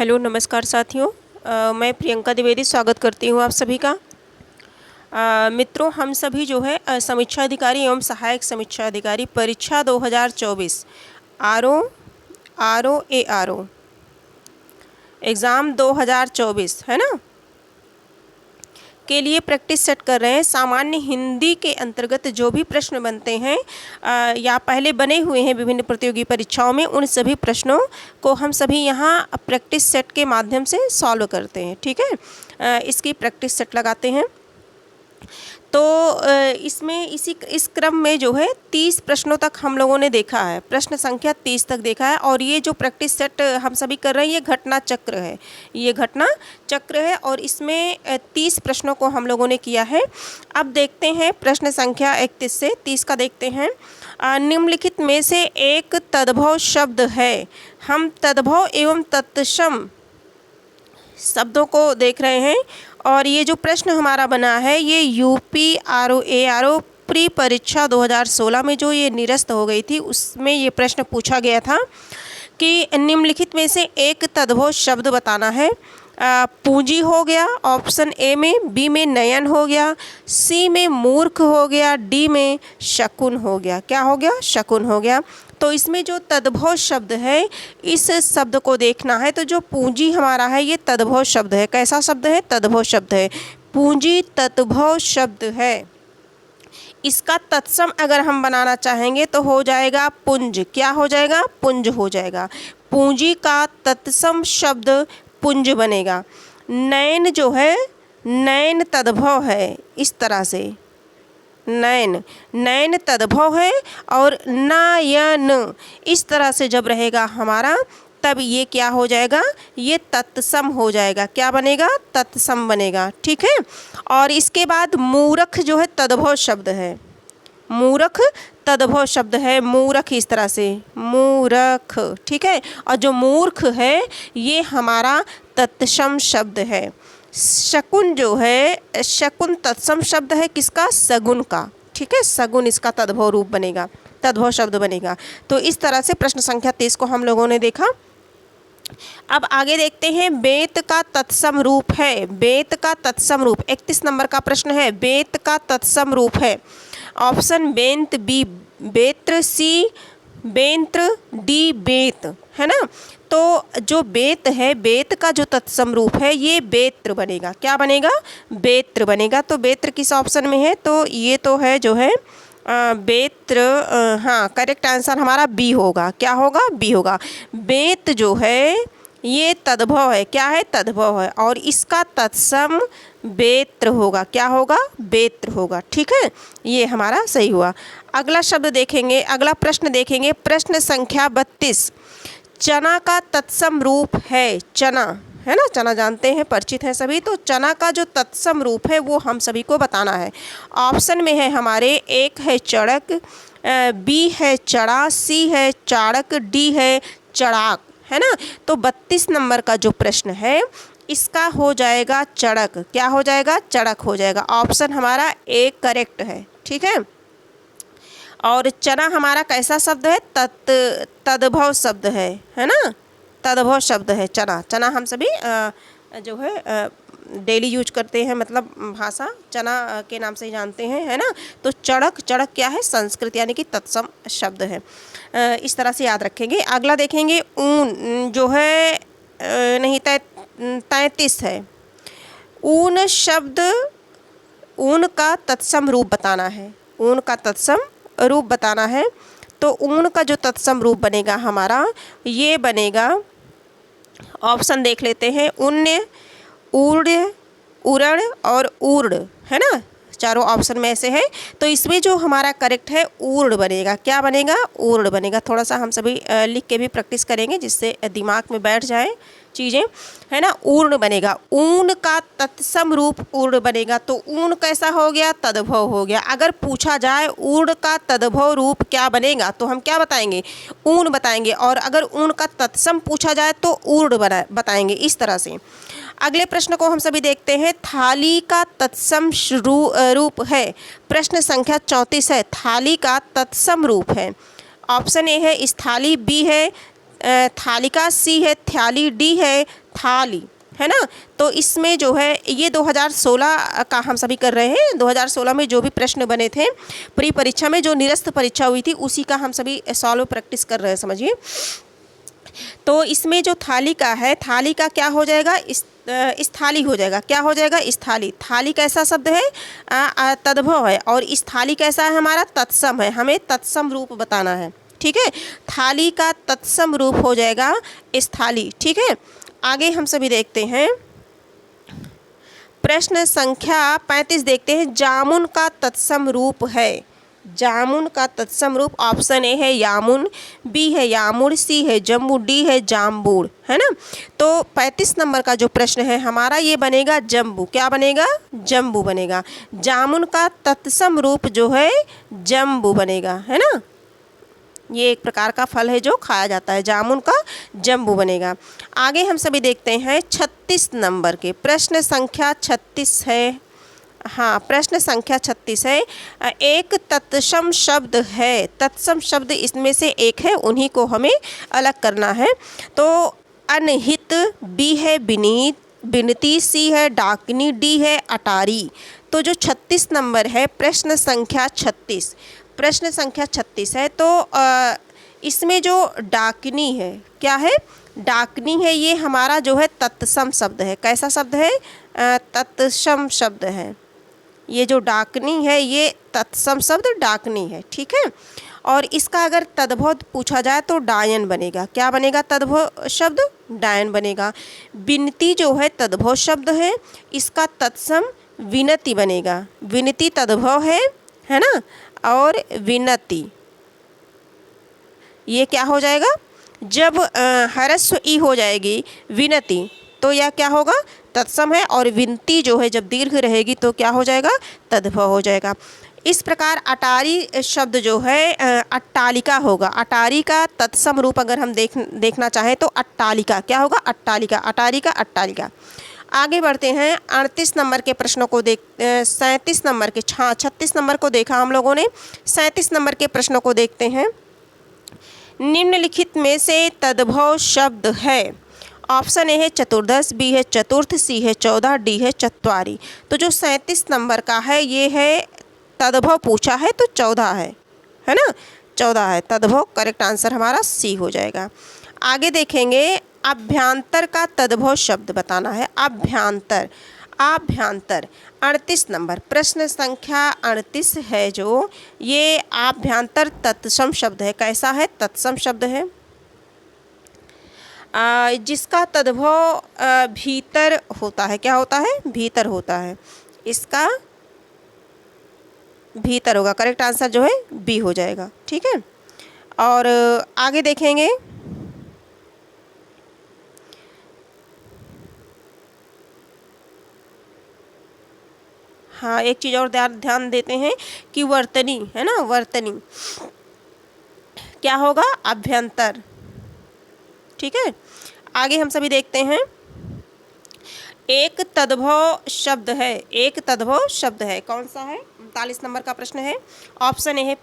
Hello नमस्कार साथियों। मैं प्रियंका द्विवेदी स्वागत करती हूँ आप सभी का। मित्रों, हम सभी जो है समीक्षा अधिकारी एवं सहायक समीक्षा अधिकारी परीक्षा 2024 आर ओ एग्ज़ाम 2024 है ना के लिए प्रैक्टिस सेट कर रहे हैं। सामान्य हिंदी के अंतर्गत जो भी प्रश्न बनते हैं या पहले बने हुए हैं विभिन्न प्रतियोगी परीक्षाओं में, उन सभी प्रश्नों को हम सभी यहाँ प्रैक्टिस सेट के माध्यम से सॉल्व करते हैं। ठीक है, इसकी प्रैक्टिस सेट लगाते हैं। तो इसमें इस क्रम में जो है 30 प्रश्नों तक हम लोगों ने देखा है, प्रश्न संख्या 30 तक देखा है। और ये जो प्रैक्टिस सेट हम सभी कर रहे हैं, ये घटना चक्र है, ये घटना चक्र है और इसमें 30 प्रश्नों को हम लोगों ने किया है। अब देखते हैं प्रश्न संख्या 31 से 30 का देखते हैं। निम्नलिखित में से एक तद्भव शब्द है। हम तद्भव एवं तत्सम शब्दों को देख रहे हैं और ये जो प्रश्न हमारा बना है ये यूपी आर ओ प्री परीक्षा 2016 में जो ये निरस्त हो गई थी, उसमें ये प्रश्न पूछा गया था कि निम्नलिखित में से एक तद्भव शब्द बताना है। पूंजी हो गया ऑप्शन ए में, बी में नयन हो गया, सी में मूर्ख हो गया, डी में शकुन हो गया। क्या हो गया? शकुन हो गया। तो इसमें जो तद्भव शब्द है, इस शब्द को देखना है। तो जो पूंजी हमारा है ये तद्भव शब्द है। कैसा शब्द है? तद्भव शब्द है। पूंजी तद्भव शब्द है। इसका तत्सम अगर हम बनाना चाहेंगे तो हो जाएगा पुंज। क्या हो जाएगा? पुंज हो जाएगा। पूंजी का तत्सम शब्द पुंज बनेगा। नयन जो है, नयन तद्भव है, इस तरह से नयन तद्भव है और नयन इस तरह से जब रहेगा हमारा, तब ये क्या हो जाएगा? ये तत्सम हो जाएगा। क्या बनेगा? तत्सम बनेगा। ठीक है। और इसके बाद मूर्ख जो है तद्भव शब्द है। मूर्ख तद्भव शब्द है। मूर्ख इस तरह से मूर्ख। ठीक है। और जो मूर्ख है ये हमारा तत्सम शब्द है। शकुन जो है, शकुन तत्सम शब्द है किसका? सगुन का। ठीक है। सगुन इसका तद्भव रूप बनेगा, तद्भव शब्द बनेगा। तो इस तरह से प्रश्न संख्या 30 को हम लोगों ने देखा। अब आगे देखते हैं। बेत का तत्सम रूप है। बेत का तत्सम रूप 31 नंबर का प्रश्न है। बेत का तत्सम रूप है ऑप्शन बेंत, बी बेत्र, सी बेंत्र, डी बेत, है ना। तो जो बेत है, बेत का जो तत्सम रूप है ये बेत्र बनेगा। क्या बनेगा? बेत्र बनेगा। तो बेत्र किस ऑप्शन में है? तो ये तो है जो है बेत्र। हाँ, करेक्ट आंसर हमारा बी होगा। क्या होगा? बी होगा। बेत जो है ये तद्भव है। क्या है? तद्भव है और इसका तत्सम बेत्र होगा। क्या होगा? बेत्र होगा। ठीक है, ये हमारा सही हुआ। अगला शब्द देखेंगे, अगला प्रश्न देखेंगे। प्रश्न संख्या 32। चना का तत्सम रूप है। चना है ना, चना जानते हैं, परिचित हैं सभी। तो चना का जो तत्सम रूप है वो हम सभी को बताना है। ऑप्शन में है हमारे, एक है चड़क, बी है चड़ा, सी है चाड़क, डी है चड़ाक, है ना। तो 32 नंबर का जो प्रश्न है इसका हो जाएगा चड़क। क्या हो जाएगा? चड़क हो जाएगा। ऑप्शन हमारा एक करेक्ट है। ठीक है। और चना हमारा कैसा शब्द है? तद्भव शब्द है ना। तद्भव शब्द है चना। चना हम सभी जो है डेली यूज करते हैं, मतलब भाषा चना के नाम से ही जानते हैं, है ना। तो चड़क, चड़क क्या है? संस्कृत, यानी कि तत्सम शब्द है। इस तरह से याद रखेंगे। अगला देखेंगे। ऊन जो है नहीं, 33 है। ऊन शब्द, ऊन का तत्सम रूप बताना है। ऊन का तत्सम रूप बताना है। तो ऊन का जो तत्सम रूप बनेगा हमारा, ये बनेगा, ऑप्शन देख लेते हैं। उन्य, ऊर्ड, उरण और ऊर्ड, है ना। चारों ऑप्शन में ऐसे है। तो इसमें जो हमारा करेक्ट है ऊर्ड बनेगा। क्या बनेगा? ऊर्ड बनेगा। थोड़ा सा हम सभी लिख के भी प्रैक्टिस करेंगे जिससे दिमाग में बैठ जाए चीज़ें, है ना। ऊर्ण बनेगा। ऊन का तत्सम रूप ऊर्ण बनेगा। तो ऊन कैसा हो गया? तद्भव हो गया। अगर पूछा जाए ऊर्ण का तद्भव रूप क्या बनेगा तो हम क्या बताएंगे? ऊन बताएंगे। और अगर ऊन का तत्सम पूछा जाए तो ऊर्ण बताएंगे। इस तरह से अगले प्रश्न को हम सभी देखते हैं। थाली का तत्सम रूप है। प्रश्न संख्या 34 है। थाली का तत्सम रूप है। ऑप्शन ए है स्थाली, बी है थालिका सी है, थ्याली डी है, थाली, है ना। तो इसमें जो है ये 2016 का हम सभी कर रहे हैं। 2016 में जो भी प्रश्न बने थे प्री परीक्षा में, जो निरस्त परीक्षा हुई थी, उसी का हम सभी सॉल्व प्रैक्टिस कर रहे हैं, समझिए। तो इसमें जो थाली का है, थाली का क्या हो जाएगा, इस थाली हो जाएगा। क्या हो जाएगा, इस थाली। थाली कैसा शब्द है, तद्भव है, और इस थाली कैसा है हमारा, तत्सम है। हमें तत्सम रूप बताना है, ठीक है। थाली का तत्सम रूप हो जाएगा इस थाली, ठीक है। आगे हम सभी देखते हैं प्रश्न संख्या 35 देखते हैं। जामुन का तत्सम रूप है। जामुन का तत्सम रूप ऑप्शन ए है यामुन, बी है यामुड़, सी है जम्बू, डी है जाम्बूड़, है ना। तो 35 नंबर का जो प्रश्न है हमारा ये बनेगा जम्बू। क्या बनेगा, जम्बू बनेगा। जामुन का तत्सम रूप जो है जम्बू बनेगा, है ना। ये एक प्रकार का फल है जो खाया जाता है, जामुन का जम्बू बनेगा। आगे हम सभी देखते हैं 36 नंबर के प्रश्न संख्या 36 है। हाँ, प्रश्न संख्या 36 है। एक तत्सम शब्द है, तत्सम शब्द इसमें से एक है, उन्हीं को हमें अलग करना है। तो अनहित, बी है विनीत, विनती, सी है डाकनी, डी है अटारी। तो जो 36 नंबर है प्रश्न संख्या 36, प्रश्न संख्या 36 है। तो इसमें जो डाकनी है, क्या है, डाकनी है, ये हमारा जो है तत्सम शब्द है। कैसा शब्द है, तत्सम शब्द है। ये जो डाकनी है ये तत्सम शब्द डाकनी है, ठीक है। और इसका अगर तद्भव पूछा जाए तो डायन बनेगा। क्या बनेगा, तद्भव शब्द डायन बनेगा। विनती जो है तद्भव शब्द है, इसका तत्सम विनती बनेगा। विनती तद्भव है ना, और विनती ये क्या हो जाएगा, जब ह्रस्व ई हो जाएगी विनती तो यह क्या होगा, तत्सम है। और विनती जो है जब दीर्घ रहेगी तो क्या हो जाएगा, तद्भव हो जाएगा। इस प्रकार अटारी शब्द जो है अट्टालिका होगा। अटारी का तत्सम रूप अगर हम देखना चाहें तो अट्टालिका। क्या होगा, अट्टालिका, अटारी का अट्टालिका। आगे बढ़ते हैं 38 नंबर के प्रश्नों को 37 नंबर के, हाँ 36 नंबर को देखा हम लोगों ने, 37 नंबर के प्रश्नों को देखते हैं। निम्नलिखित में से तद्भव शब्द है। ऑप्शन ए है चतुर्दश, बी है चतुर्थ, सी है 14, डी है चत्वारी। तो जो 37 नंबर का है ये है तद्भव पूछा है तो 14 है ना, 14 है तद्भव। करेक्ट आंसर हमारा सी हो जाएगा। आगे देखेंगे अभ्यांतर का तद्भव शब्द बताना है। अभ्यांतर, आभ्यांतर 38 नंबर प्रश्न संख्या 38 है जो, ये आभ्यांतर तत्सम शब्द है। कैसा है, तत्सम शब्द है, जिसका तद्भव भीतर होता है। क्या होता है, भीतर होता है। इसका भीतर होगा। करेक्ट आंसर जो है बी हो जाएगा, ठीक है। और आगे देखेंगे हाँ, एक चीज़ और ध्यान देते हैं कि वर्तनी है ना, वर्तनी क्या होगा, अभ्यंतर, ठीक है। आगे हम सभी देखते हैं एक तद्भव शब्द है। एक तद्भव शब्द है, कौन सा है, 39 नंबर का प्रश्न है। ऑप्शन ए है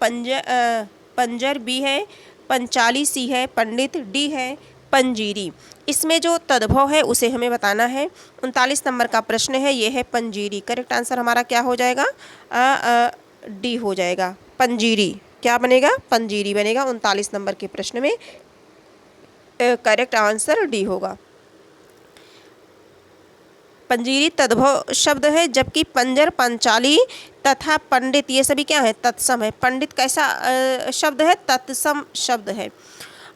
पंजर, बी है पंचाली, सी है पंडित, डी है पंजीरी। इसमें जो तद्भव है उसे हमें बताना है। 39 नंबर का प्रश्न है, ये है पंजीरी। करेक्ट आंसर हमारा क्या हो जाएगा, डी हो जाएगा, पंजीरी। क्या बनेगा, पंजीरी बनेगा 39 नंबर के प्रश्न में। करेक्ट आंसर डी होगा। पंजीरी तद्भव शब्द है, जबकि पंजर, पंचाली तथा पंडित ये सभी क्या है, तत्सम है। पंडित कैसा शब्द है, तत्सम शब्द है।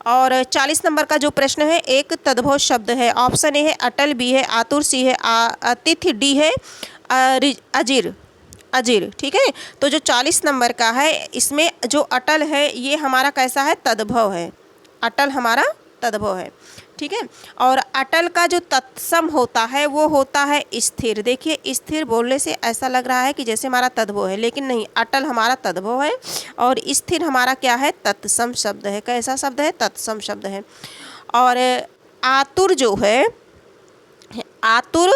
और 40 नंबर का जो प्रश्न है, एक तद्भव शब्द है। ऑप्शन ए है अटल, बी है आतुर, सी है अतिथि, डी है अजीर, अजीर, ठीक है। तो जो 40 नंबर का है इसमें जो अटल है ये हमारा कैसा है, तद्भव है। अटल हमारा तद्भव है, ठीक है। और अटल का जो तत्सम होता है वो होता है स्थिर। देखिए स्थिर बोलने से ऐसा लग रहा है कि जैसे हमारा तद्भव है, लेकिन नहीं, अटल हमारा तद्भव है और स्थिर हमारा क्या है, तत्सम शब्द है। कैसा शब्द है, तत्सम शब्द है। और आतुर जो है, आतुर,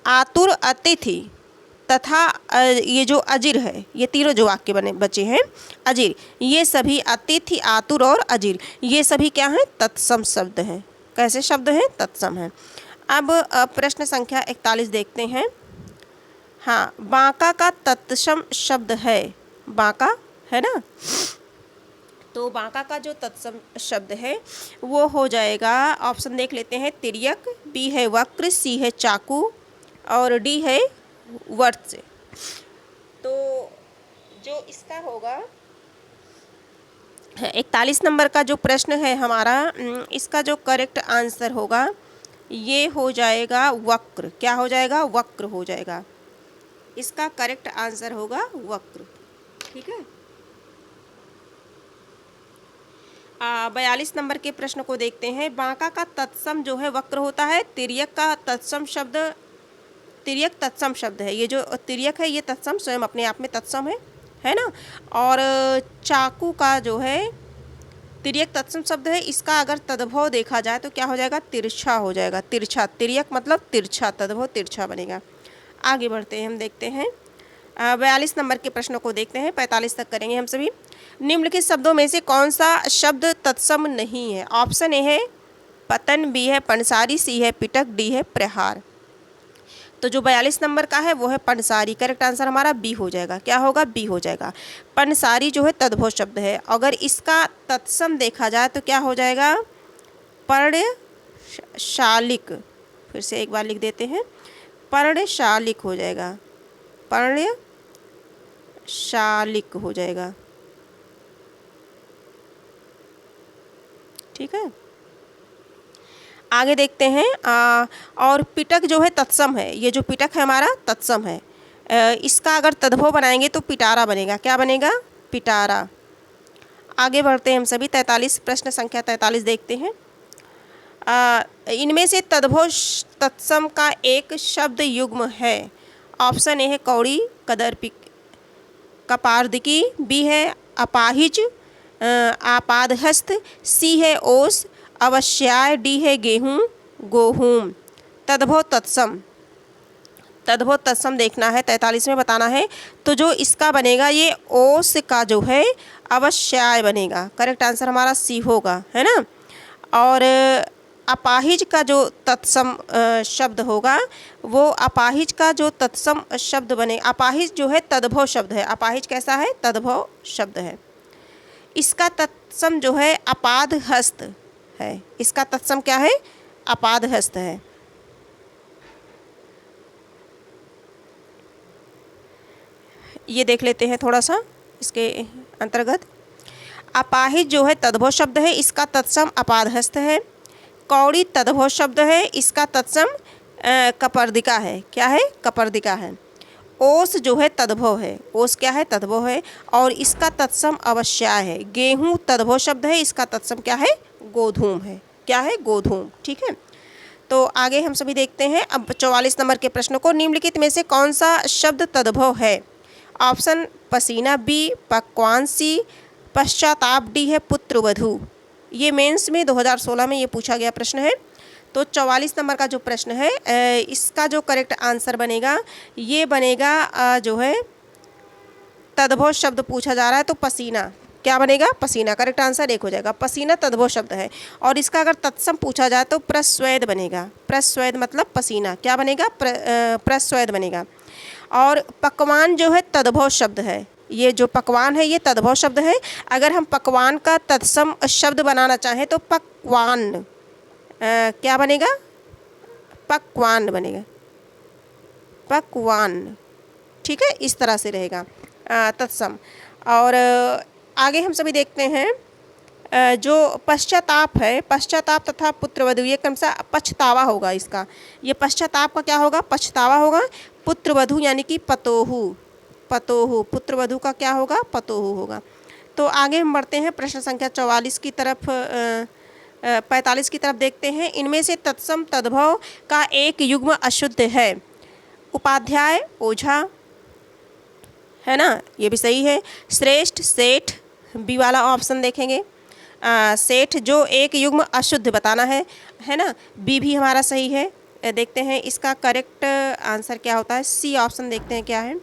आतुर अतिथि, तथा ये जो अजिर है, ये तीनों जो वाक्य बने बचे हैं अजिर, ये सभी अतिथि, आतुर और अजिर, ये सभी क्या हैं? तत्सम शब्द हैं। कैसे शब्द हैं? तत्सम हैं। अब प्रश्न संख्या 41 देखते हैं। हाँ, बांका का तत्सम शब्द है, बांका है ना, तो बांका का जो तत्सम शब्द है वो हो जाएगा, ऑप्शन देख लेते हैं, तिर्यक, बी है वक्र, सी है चाकू और डी है वर्त से। तो जो इसका होगा 41 नंबर का जो प्रश्न है हमारा, इसका जो करेक्ट आंसर होगा ये हो जाएगा वक्र। क्या हो जाएगा? वक्र हो जाएगा। इसका करेक्ट आंसर होगा वक्र। ठीक है। 42 नंबर के प्रश्न को देखते हैं। बांका का तत्सम जो है वक्र होता है। तिर्यक का तत्सम शब्द, तिर्यक तत्सम शब्द है। ये जो तिर्यक है ये तत्सम स्वयं अपने आप में तत्सम है ना। और चाकू का जो है तिर्यक तत्सम शब्द है, इसका अगर तद्भव देखा जाए तो क्या हो जाएगा? तिरछा हो जाएगा। तिरछा, तिर्यक मतलब तिरछा, तद्भव तिरछा बनेगा। आगे बढ़ते हैं, हम देखते हैं 42 नंबर के प्रश्नों को देखते हैं। 45 तक करेंगे हम सभी। निम्नलिखित शब्दों में से कौन सा शब्द तत्सम नहीं है? ऑप्शन ए है पतन, बी है पंसारी, सी है पिटक, डी है प्रहार। तो जो 42 नंबर का है वो है पंसारी। करेक्ट आंसर हमारा बी हो जाएगा। क्या होगा? बी हो जाएगा। पंसारी जो है तद्भव शब्द है। अगर इसका तत्सम देखा जाए तो क्या हो जाएगा? पर्णशालिक। फिर से एक बार लिख देते हैं, पर्णशालिक हो जाएगा। पर्णशालिक हो जाएगा। ठीक है। आगे देखते हैं। और पिटक जो है तत्सम है। ये जो पिटक है हमारा तत्सम है। इसका अगर तद्भव बनाएंगे तो पिटारा बनेगा। क्या बनेगा? पिटारा। आगे बढ़ते हैं हम सभी। 43 प्रश्न संख्या 43 देखते हैं। इनमें से तद्भव तत्सम का एक शब्द युग्म है। ऑप्शन ए है कौड़ी, कदर्पिक, कपार्दिकी, बी है अपाहिज, आपादहस्त, सी है ओस, अवश्याय, डी है गेहूँ, गोहूम। तद्भव तत्सम, तद्भव तत्सम देखना है, 43 में बताना है। तो जो इसका बनेगा ये ओस का जो है अवश्याय बनेगा। करेक्ट आंसर हमारा सी होगा, है ना। और अपाहिज का जो तत्सम शब्द होगा वो अपाहिज का जो तत्सम शब्द बने, अपाहिज जो है तद्भव शब्द है। अपाहिज कैसा है? तद्भव शब्द है। इसका तत्सम जो है अपादहस्त है। इसका तत्सम क्या है? अपादहस्त है। ये देख लेते हैं थोड़ा सा इसके अंतर्गत। अपाहिज जो है तद्भव शब्द है, इसका तत्सम अपादहस्त है। कौड़ी तद्भव शब्द है, इसका तत्सम कपर्दिका है। क्या है? कपर्दिका है। ओस जो है तद्भव है। ओस क्या है? तद्भव है और इसका तत्सम अवश्याय है। गेहूँ तद्भव शब्द है, इसका तत्सम क्या है? गोधूम है। क्या है? गोधूम। ठीक है। तो आगे हम सभी देखते हैं अब 44 नंबर के प्रश्न को। निम्नलिखित में से कौन सा शब्द तद्भव है? ऑप्शन पसीना, बी पकवान, सी पश्चाताप, डी है पुत्रवधू। ये मेंस में 2016 में ये पूछा गया प्रश्न है। तो 44 नंबर का जो प्रश्न है इसका जो करेक्ट आंसर बनेगा ये बनेगा जो है तद्भव शब्द पूछा जा रहा है तो पसीना। क्या बनेगा? पसीना। करेक्ट आंसर एक हो जाएगा। पसीना तद्भव शब्द है और इसका अगर तत्सम पूछा जाए तो प्रस्वेद बनेगा। प्रस्वेद मतलब पसीना। क्या बनेगा? प्रस्वेद बनेगा। और पकवान जो है तद्भव शब्द है। ये जो पकवान है ये तद्भव शब्द है। अगर हम पकवान का तत्सम शब्द बनाना चाहें तो पकवान क्या बनेगा? पकवान बनेगा। पकवान। ठीक है, इस तरह से रहेगा तत्सम। और आगे हम सभी देखते हैं जो पश्चाताप है, पश्चाताप तथा पुत्रवधू, ये कौन सा? पछतावा होगा इसका। ये पश्चाताप का क्या होगा? पछतावा होगा। पुत्रवधू यानी कि पतोहू, पतोहू। पुत्रवधू का क्या होगा? पतोहू होगा। तो आगे हम बढ़ते हैं प्रश्न संख्या 44 की तरफ, 45 की तरफ देखते हैं। इनमें से तत्सम तद्भव का एक युग्म अशुद्ध है। उपाध्याय, ओझा, है ना, ये भी सही है। श्रेष्ठ, सेठ, बी वाला ऑप्शन देखेंगे। सेठ जो एक युग्म अशुद्ध बताना है ना, बी भी हमारा सही है। देखते हैं इसका करेक्ट आंसर क्या होता है। सी ऑप्शन देखते हैं क्या है।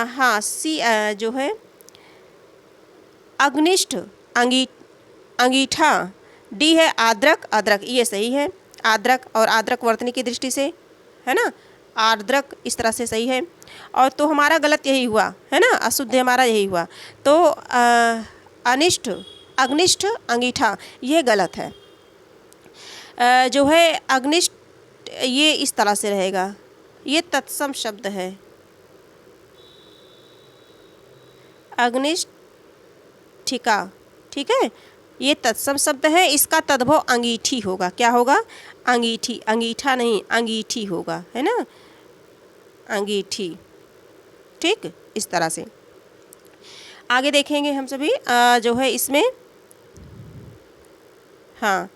हाँ, सी जो है अग्निष्ठ अंगीठा। डी है आद्रक, अदरक, ये सही है। आद्रक और आद्रक वर्तनी की दृष्टि से, है ना, आर्द्रक इस तरह से सही है। और तो हमारा गलत यही हुआ, है ना, अशुद्ध हमारा यही हुआ। तो अनिष्ठ अग्निष्ठ अंगीठा ये गलत है। जो है अग्निष्ठ ये इस तरह से रहेगा, ये तत्सम शब्द है। अग्निष्ठिका, ठीक है, ये तत्सम शब्द है। इसका तद्भव अंगीठी होगा। क्या होगा? अंगीठी, अंगीठा नहीं, अंगीठी होगा, है ना, अंगीठी। ठीक, इस तरह से आगे देखेंगे हम सभी जो है इसमें। हाँ,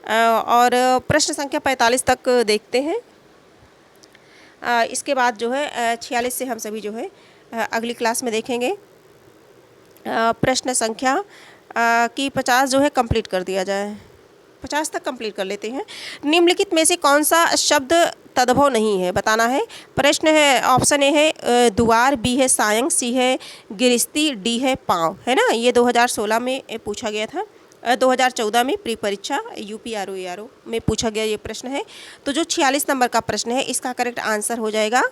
और प्रश्न संख्या 45 तक देखते हैं। इसके बाद जो है 46 से हम सभी जो है अगली क्लास में देखेंगे। प्रश्न संख्या की 50 जो है कंप्लीट कर दिया जाए, 50 तक कंप्लीट कर लेते हैं। निम्नलिखित में से कौन सा शब्द तद्भव नहीं है बताना है। प्रश्न है, ऑप्शन ए है द्वार, बी है सायं, सी है गिरस्ती, डी है पाँव, है ना। ये 2016 में पूछा गया था, 2014 में प्री परीक्षा UPRO में पूछा गया ये प्रश्न है। तो जो 46 नंबर का प्रश्न है इसका करेक्ट आंसर हो जाएगा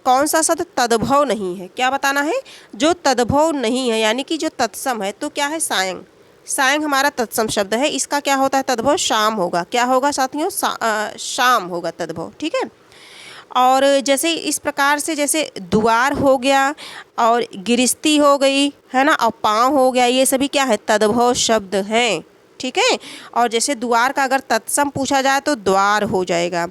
कौन सा शब्द तद्भव नहीं है। क्या बताना है? जो तद्भव नहीं है, यानी कि जो तत्सम है। तो क्या है? सायं। सायं हमारा तत्सम शब्द है। इसका क्या होता है तद्भव? शाम होगा। क्या होगा साथियों? शाम होगा तद्भव, ठीक है। और जैसे इस प्रकार से, जैसे द्वार हो गया और गिरस्ती हो गई, है ना, और पाँव हो गया, ये सभी क्या है? तद्भव शब्द हैं, ठीक है। और जैसे द्वार का अगर तत्सम पूछा जाए तो द्वार हो जाएगा,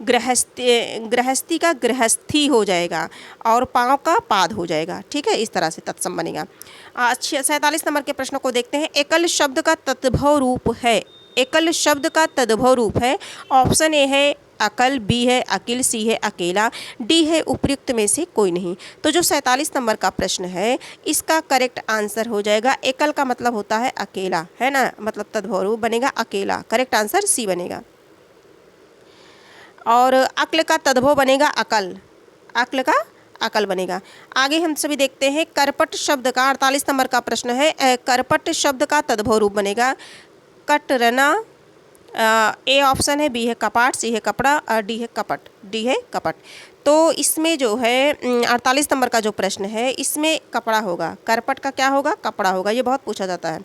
गृहस्थी का गृहस्थी हो जाएगा, और पाँव का पाद हो जाएगा, ठीक है। इस तरह से तत्सम बनेगा। 47 नंबर के प्रश्न को देखते हैं। एकल शब्द का तद्भव रूप है। एकल शब्द का तद्भव रूप है। ऑप्शन ए है अकल, बी है अकिल, सी है अकेला, डी है उपयुक्त में से कोई नहीं। तो जो 47 नंबर का प्रश्न है इसका करेक्ट आंसर हो जाएगा, एकल का मतलब होता है अकेला, है ना, मतलब तद्भव रूप बनेगा अकेला। करेक्ट आंसर सी बनेगा। और अक्ल का तद्भव बनेगा अकल, अक्ल का अकल बनेगा। आगे हम सभी देखते हैं करपट शब्द का 48 नंबर का प्रश्न है। करपट शब्द का तद्भव रूप बनेगा कटरना। ए ऑप्शन है, बी है कपाट, सी है कपड़ा, और डी है कपट, डी है कपट। तो इसमें जो है 48 नंबर का जो प्रश्न है इसमें कपड़ा होगा। करपट का क्या होगा? कपड़ा होगा। ये बहुत पूछा जाता है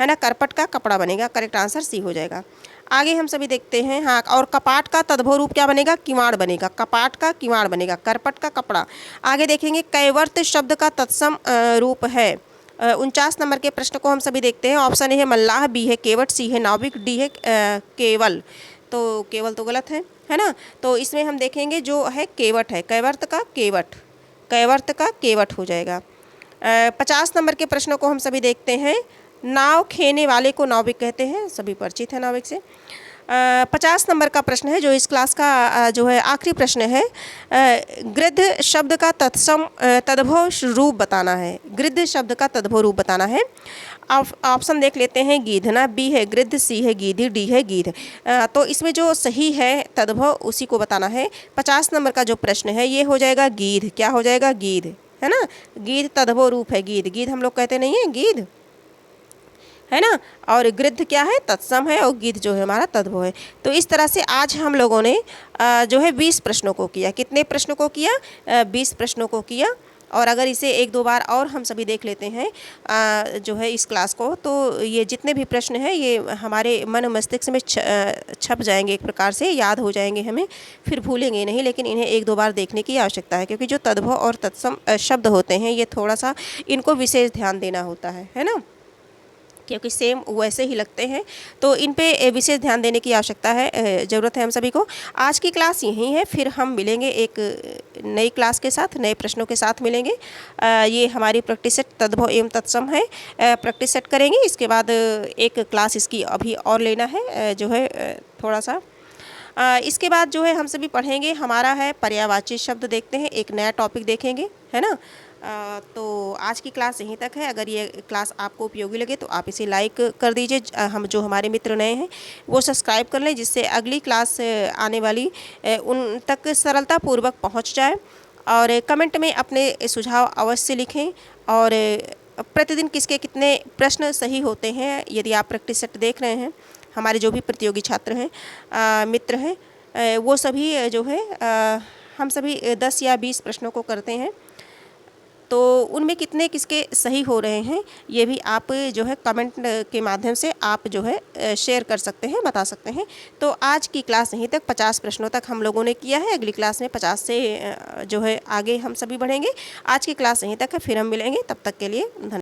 ना। करपट का कपड़ा बनेगा। करेक्ट आंसर सी हो जाएगा। आगे हम सभी देखते हैं। हाँ, और कपाट का तद्भव रूप क्या बनेगा? किवाड़ बनेगा। कपाट का किवाड़ बनेगा, करपट का कपड़ा। आगे देखेंगे कैवर्त शब्द का तत्सम रूप है। 49 नंबर के प्रश्न को हम सभी देखते हैं। ऑप्शन ए है मल्लाह, बी है केवट, सी है नाविक, डी है केवल। तो केवल तो गलत है ना। तो इसमें हम देखेंगे जो है केवट है, कैवर्त का केवट, कैवर्त का केवट हो जाएगा। 50 नंबर के प्रश्नों को हम सभी देखते हैं। नाव खेने वाले को नाविक कहते हैं, सभी परिचित है नाविक से। 50 नंबर का प्रश्न है जो इस क्लास का जो है आखिरी प्रश्न है। गृध्र शब्द का तत्सम तद्भव रूप बताना है। गृध्र शब्द का तद्भव रूप बताना है। ऑप्शन देख लेते हैं। गीधना, बी है गृध्र, सी है गीधी, डी है गीध। तो इसमें जो सही है तद्भव उसी को बताना है। 50 नंबर का जो प्रश्न है ये हो जाएगा गीध। क्या हो जाएगा? गीध, है ना। गीध तद्भव रूप है। गीध, गीध हम लोग कहते नहीं है, गीध, है ना। और गृध्र क्या है? तत्सम है, और गीध जो है हमारा तद्भव है। तो इस तरह से आज हम लोगों ने जो है 20 प्रश्नों को किया। कितने प्रश्नों को किया? 20 प्रश्नों को किया। और अगर इसे एक दो बार और हम सभी देख लेते हैं जो है इस क्लास को, तो ये जितने भी प्रश्न हैं ये हमारे मन मस्तिष्क में छप जाएंगे, एक प्रकार से याद हो जाएंगे हमें, फिर भूलेंगे नहीं। लेकिन इन्हें एक दो बार देखने की आवश्यकता है, क्योंकि जो तद्भव और तत्सम शब्द होते हैं ये थोड़ा सा इनको विशेष ध्यान देना होता है ना, क्योंकि सेम वैसे ही लगते हैं। तो इन पे विशेष ध्यान देने की आवश्यकता है, ज़रूरत है हम सभी को। आज की क्लास यहीं है, फिर हम मिलेंगे एक नई क्लास के साथ, नए प्रश्नों के साथ मिलेंगे। ये हमारी प्रैक्टिस सेट तद्भव एवं तत्सम है, प्रैक्टिस सेट करेंगे। इसके बाद एक क्लास इसकी अभी और लेना है जो है थोड़ा सा। इसके बाद जो है हम सभी पढ़ेंगे हमारा है पर्यायवाची शब्द। देखते हैं, एक नया टॉपिक देखेंगे, है ना। तो आज की क्लास यहीं तक है। अगर ये क्लास आपको उपयोगी लगे तो आप इसे लाइक कर दीजिए। हम जो हमारे मित्र नए हैं वो सब्सक्राइब कर लें, जिससे अगली क्लास आने वाली उन तक सरलतापूर्वक पहुंच जाए। और कमेंट में अपने सुझाव अवश्य लिखें। और प्रतिदिन किसके कितने प्रश्न सही होते हैं, यदि आप प्रैक्टिस सेट देख रहे हैं, हमारे जो भी प्रतियोगी छात्र हैं, मित्र हैं, वो सभी जो है हम सभी 10 या 20 प्रश्नों को करते हैं। तो उनमें कितने किसके सही हो रहे हैं ये भी आप जो है कमेंट के माध्यम से आप जो है शेयर कर सकते हैं, बता सकते हैं। तो आज की क्लास यहीं तक, 50 प्रश्नों तक हम लोगों ने किया है। अगली क्लास में 50 से जो है आगे हम सभी बढ़ेंगे। आज की क्लास यहीं तक है, फिर हम मिलेंगे, तब तक के लिए धन्यवाद।